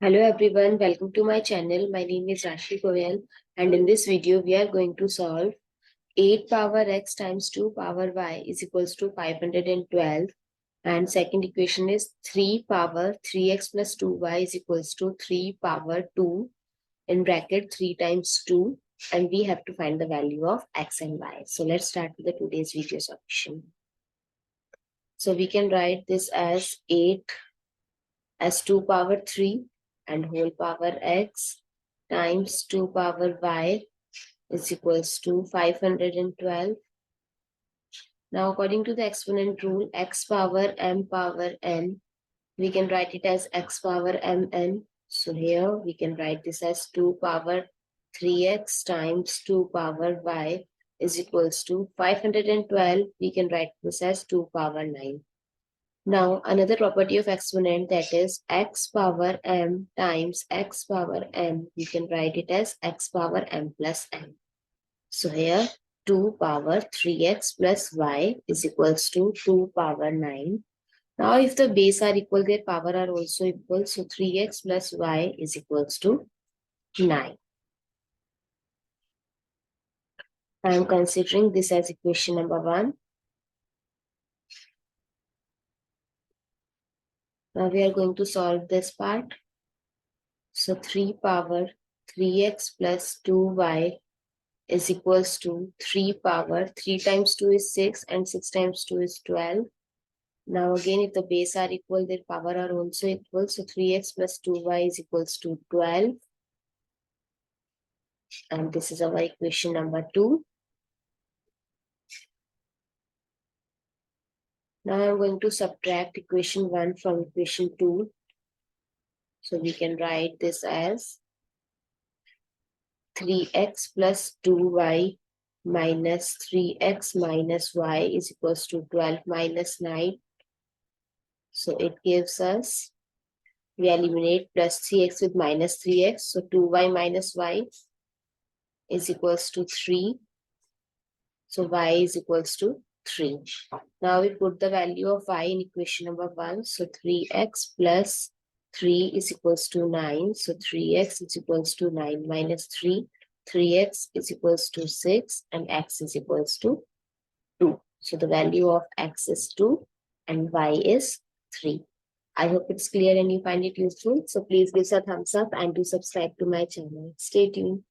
Hello everyone, welcome to my channel. My name is Rashi Goel, and in this video we are going to solve 8 power x times 2 power y is equals to 512, and second equation is 3 power 3x plus 2y is equals to 3 power 2 in bracket 3 times 2, and we have to find the value of x and y. So let's start with the today's video solution. So we can write this as 8 as 2 power 3 and whole power x times 2 power y is equals to 512. Now, according to the exponent rule, x power m power n, we can write it as x power mn. So here we can write this as 2 power 3x times 2 power y is equals to 512. We can write this as 2 power 9. Now, another property of exponent, that is x power m times x power m, we can write it as x power m plus n. So here 2 power 3x plus y is equals to 2 power 9. Now, if the base are equal, their power are also equal. So 3x plus y is equals to 9. I am considering this as equation number 1. Now we are going to solve this part. So 3 power 3x plus 2y is equals to 3 power 3 times 2 is 6 and 6 times 2 is 12. Now again, if the base are equal, their power are also equal. So 3x plus 2y is equals to 12. And this is our equation number 2. Now I'm going to subtract equation 1 from equation 2. So we can write this as 3x plus 2y minus 3x minus y is equals to 12 minus 9. So it gives us, we eliminate plus 3x with minus 3x. So 2y minus y is equals to 3. So y is equals to 3. Now we put the value of y in equation number 1. So 3x plus 3 is equals to 9. So 3x is equals to 9 minus 3. 3x is equals to 6 and x is equals to 2. So the value of x is 2 and y is 3. I hope it's clear and you find it useful. So please give us a thumbs up and do subscribe to my channel. Stay tuned.